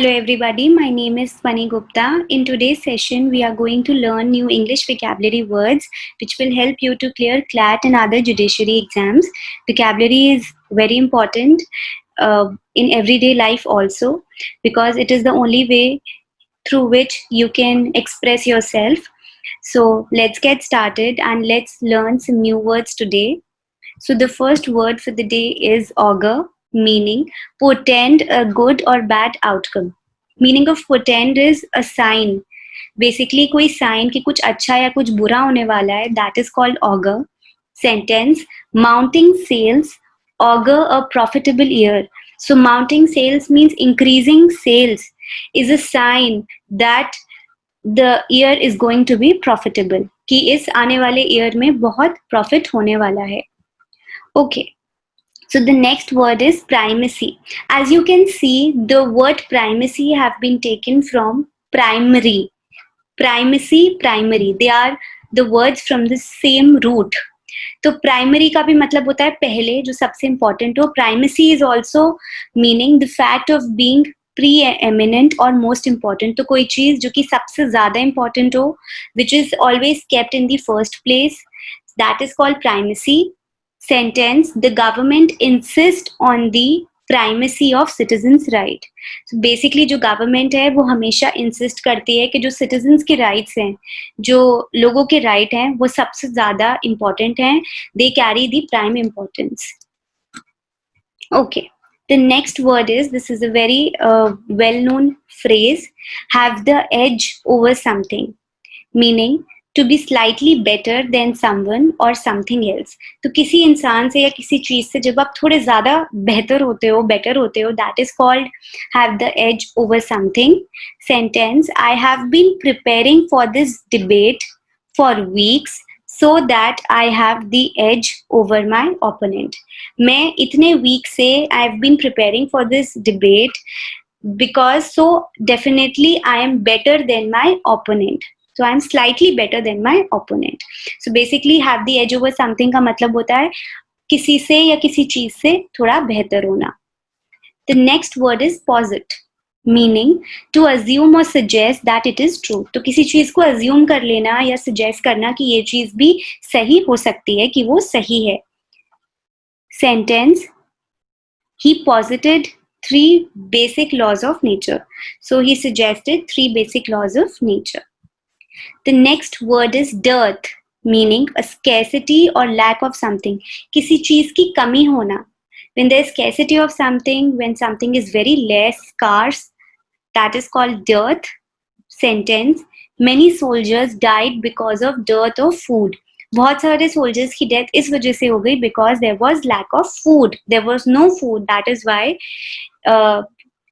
Hello everybody, my name is Swani Gupta. In today's session, we are going to learn new English vocabulary words which will help you to clear CLAT and other judiciary exams. Vocabulary is very important in everyday life also because it is the only way through which you can express yourself. So let's get started and let's learn some new words today. So the first word for the day is augur, meaning portend a good or bad outcome. Meaning of portend is a sign. Basically कोई sign कि कुछ अच्छा या कुछ बुरा होने वाला है, that is called augur. Sentence, mounting sales augur a profitable year. So mounting sales means increasing sales is a sign that the year is going to be profitable. कि इस आने वाले year में बहुत profit होने वाला है. Okay, so the next word is primacy. As you can see, the word primacy have been taken from primary. Primacy, primary. They are the words from the same root. तो primary का भी मतलब होता है पहले जो सबसे इम्पोर्टेंट हो. Primacy is also meaning the fact of being pre eminent और मोस्ट इम्पॉर्टेंट. तो कोई चीज जो कि सबसे ज्यादा इम्पोर्टेंट हो, which is always kept in the first place, that is called primacy. Sentence, the government insist on the primacy of citizens' right. So basically जो government है वो हमेशा insist करती है कि जो citizens के rights हैं, जो लोगों के right हैं, वो सबसे ज़्यादा important हैं. They carry the prime importance. Okay. The next word is, this is a very well-known phrase, have the edge over something. Meaning to be slightly better than someone or something else. तो किसी इंसान से या किसी चीज से जब आप थोड़े ज्यादा बेहतर होते हो, better होते हो, that is called have the edge over something. Sentence, I have been preparing for this debate for weeks so that I have the edge over my opponent. मैं इतने week से I have been preparing for this debate because so definitely I am better than my opponent. So I am slightly better than my opponent. So basically have the edge over something का मतलब होता है किसी से या किसी चीज से थोड़ा बेहतर होना. The next word is posit, meaning to assume or suggest that it is true. तो किसी चीज को assume कर लेना या suggest करना कि ये चीज भी सही हो सकती है, कि वो सही है. Sentence, he posited 3 basic laws of nature. So he suggested 3 basic laws of nature. The next word is dearth, meaning a scarcity or lack of something. किसी चीज की कमी होना. When there is scarcity of something, when something is very less scarce, that is called dearth. Sentence, many soldiers died because of dearth of food. बहुत सारे soldiers की death इस वजह से हो गई because there was lack of food. There was no food. That is why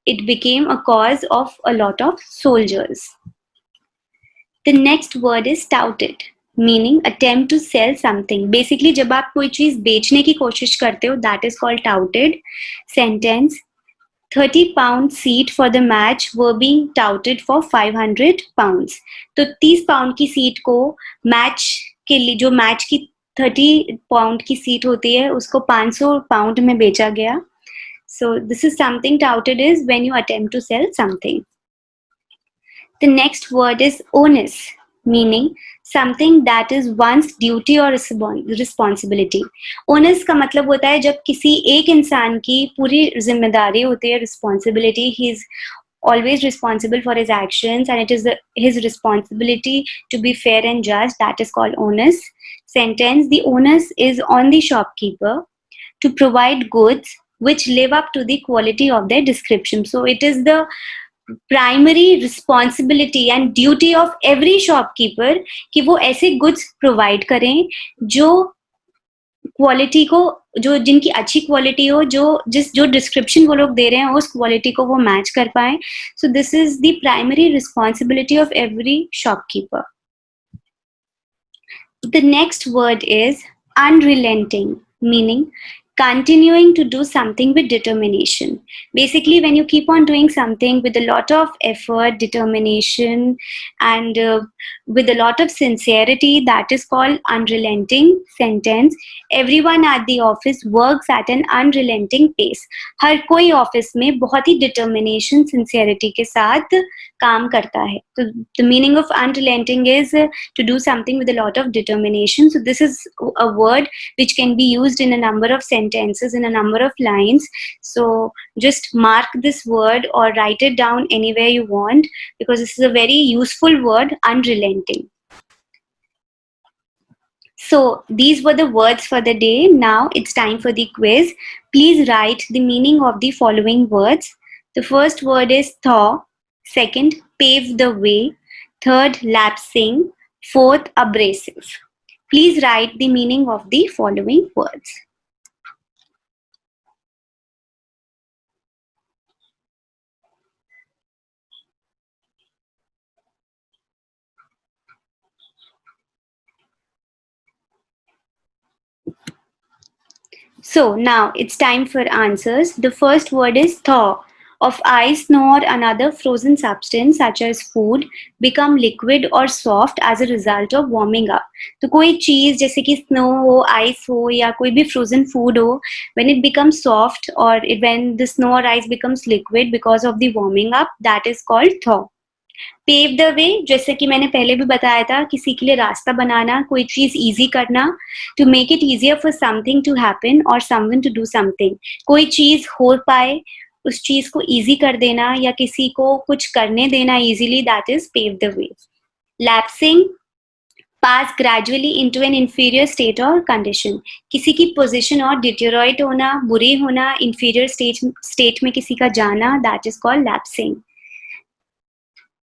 it became a cause of a lot of soldiers. The next word is touted, meaning attempt to sell something. Basically जब आप कोई चीज बेचने की कोशिश करते हो, that is called touted. Sentence, 30-pound seat for the match were being touted for 500 pounds. तो 30 पाउंड की सीट को मैच के लिए, जो मैच की 30 पाउंड की सीट होती है, उसको 500 पाउंड में बेचा गया. So this is something touted is when you attempt to sell something. The next word is onus, meaning something that is one's duty or responsibility. Onus का मतलब होता है जब किसी एक इंसान की पूरी जिम्मेदारी होती है, responsibility. He is always responsible for his actions and it is his responsibility to be fair and just. That is called onus. Sentence, the onus is on the shopkeeper to provide goods which live up to the quality of their description. So it is the primary responsibility and duty of every shopkeeper कि वो ऐसे goods provide करें जो quality को, जो जिनकी अच्छी quality हो, जो डिस्क्रिप्शन वो लोग दे रहे हैं उस क्वालिटी को वो मैच कर पाए. So this is the primary responsibility of every shopkeeper. The next word is unrelenting, meaning continuing to do something with determination. Basically, when you keep on doing something with a lot of effort, determination, and with a lot of sincerity, that is called unrelenting sentence. Everyone at the office works at an unrelenting pace. हर कोई office में बहुत ही determination sincerity के साथ काम करता है. तो the meaning of unrelenting is to do something with a lot of determination. So this is a word which can be used in a number of sentences, in a number of lines. So just mark this word or write it down anywhere you want, because this is a very useful word, unrelenting. So these were the words for the day. Now it's time for the quiz. Please write the meaning of the following words. The first word is thaw. Second, pave the way. Third, lapsing. Fourth, abrasive. Please write the meaning of the following words. So now it's time for answers. The first word is thaw. Of ice, snow, or another frozen substance such as food become liquid or soft as a result of warming up. तो कोई चीज जैसे कि snow हो, ice हो या कोई भी frozen food हो, when it becomes soft or when the snow or ice becomes liquid because of the warming up, that is called thaw. Pave the way, जैसे कि मैंने पहले भी बताया था, किसी के लिए रास्ता बनाना, कोई चीज इजी करना, to make it easier for something to happen और समवन टू डू समथिंग. कोई चीज हो पाए, उस चीज को इजी कर देना या किसी को कुछ करने देना easily, that is pave the way. Lapsing, pass gradually into an inferior state और कंडीशन. किसी की पोजीशन और डिटेरोरेट होना, बुरी होना, इंफीरियर स्टेट में किसी का जाना, that is called lapsing.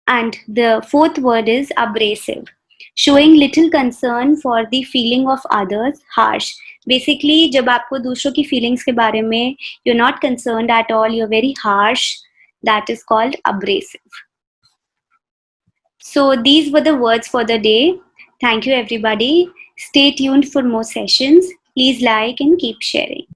And the fourth word is abrasive, showing little concern for the feeling of others, harsh. Basically, जब आपको दूसरों की feelings के बारे में you're not concerned at all, you're very harsh, that is called abrasive. So these were the words for the day. Thank you everybody. Stay tuned for more sessions. Please like and keep sharing.